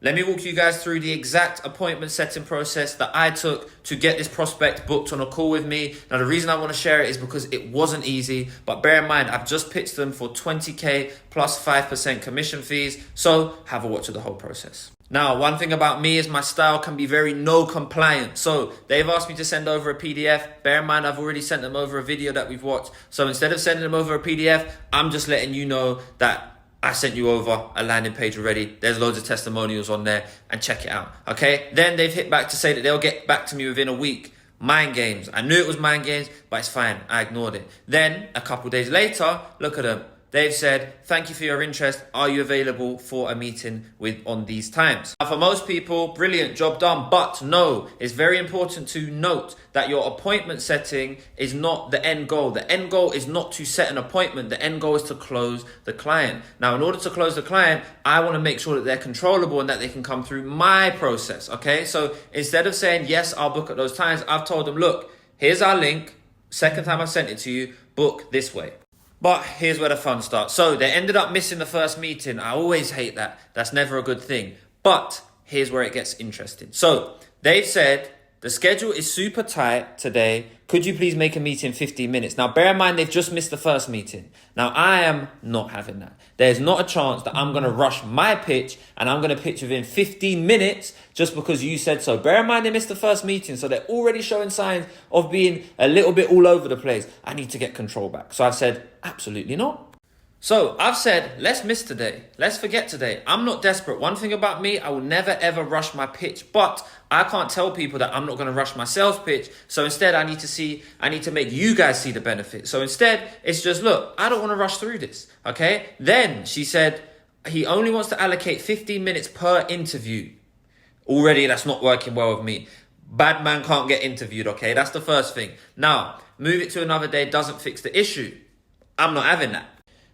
Let me walk you guys through the exact appointment setting process that I took to get this prospect booked on a call with me. Now, the reason I want to share it is because it wasn't easy, but bear in mind, I've just pitched them for 20K plus 5% commission fees. So have a watch of the whole process. Now, one thing about me is my style can be very no compliant. So they've asked me to send over a PDF. Bear in mind, I've already sent them over a video that we've watched. So instead of sending them over a PDF, I'm just letting you know that I sent you over a landing page already. There's loads of testimonials on there, and check it out. Okay. Then they've hit back to say that they'll get back to me within a week. Mind games. I knew it was mind games, but it's fine. I ignored it. Then a couple days later, look at them. They've said, thank you for your interest. Are you available for a meeting on these times? Now, for most people, brilliant, job done. But no, it's very important to note that your appointment setting is not the end goal. The end goal is not to set an appointment. The end goal is to close the client. Now, in order to close the client, I want to make sure that they're controllable and that they can come through my process. Okay. So instead of saying, yes, I'll book at those times, I've told them, look, here's our link. Second time I sent it to you, book this way. But here's where the fun starts. So they ended up missing the first meeting. I always hate that. That's never a good thing. But here's where it gets interesting. So they've said, the schedule is super tight today. Could you please make a meeting in 15 minutes? Now, bear in mind, they've just missed the first meeting. Now, I am not having that. There's not a chance that I'm going to rush my pitch and I'm going to pitch within 15 minutes just because you said so. Bear in mind, they missed the first meeting, so they're already showing signs of being a little bit all over the place. I need to get control back. So I've said, absolutely not. So I've said, let's miss today. Let's forget today. I'm not desperate. One thing about me, I will never ever rush my pitch, but I can't tell people that I'm not going to rush my sales pitch. So instead I need to make you guys see the benefit. So instead it's just, look, I don't want to rush through this. Okay. Then she said he only wants to allocate 15 minutes per interview. Already that's not working well with me. Bad man can't get interviewed. Okay. That's the first thing. Now move it to another day doesn't fix the issue. I'm not having that.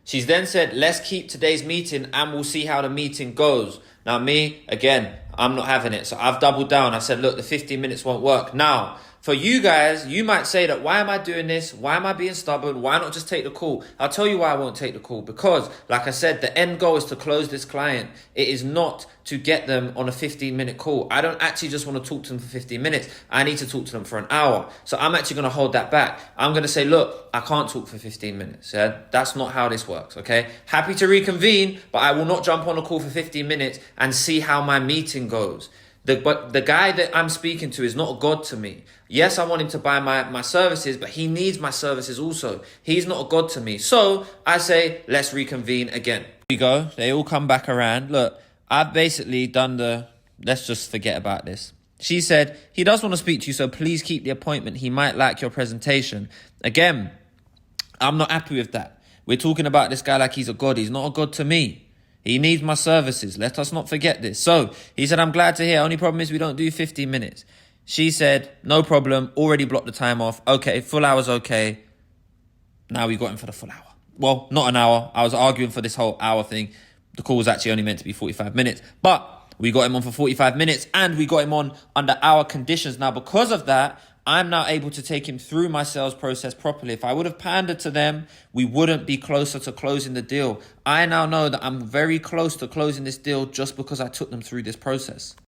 She's then said, let's keep today's meeting and we'll see how the meeting goes. Now me, again, I'm not having it. So I've doubled down. I said, look, the 15 minutes won't work. Now, for you guys, you might say that, why am I doing this? Why am I being stubborn? Why not just take the call? I'll tell you why I won't take the call. Because, like I said, the end goal is to close this client. It is not to get them on a 15-minute call. I don't actually just want to talk to them for 15 minutes. I need to talk to them for an hour. So I'm actually going to hold that back. I'm going to say, look, I can't talk for 15 minutes. Yeah? That's not how this works, okay? Happy to reconvene, but I will not jump on a call for 15 minutes and see how my meeting goes. But the guy that I'm speaking to is not a god to me. Yes, I want him to buy my services, but he needs my services also. He's not a god to me. So I say, let's reconvene again. Here we go. They all come back around. Look, I've basically done let's just forget about this. She said, he does want to speak to you, so please keep the appointment. He might like your presentation. Again, I'm not happy with that. We're talking about this guy like he's a god. He's not a god to me. He needs my services. Let us not forget this. So he said, I'm glad to hear. Only problem is we don't do 15 minutes. She said, no problem. Already blocked the time off. Okay, full hour's okay. Now we got him for the full hour. Well, not an hour. I was arguing for this whole hour thing. The call was actually only meant to be 45 minutes. But we got him on for 45 minutes and we got him on under our conditions. Now, because of that, I'm now able to take him through my sales process properly. If I would have pandered to them, we wouldn't be closer to closing the deal. I now know that I'm very close to closing this deal just because I took them through this process.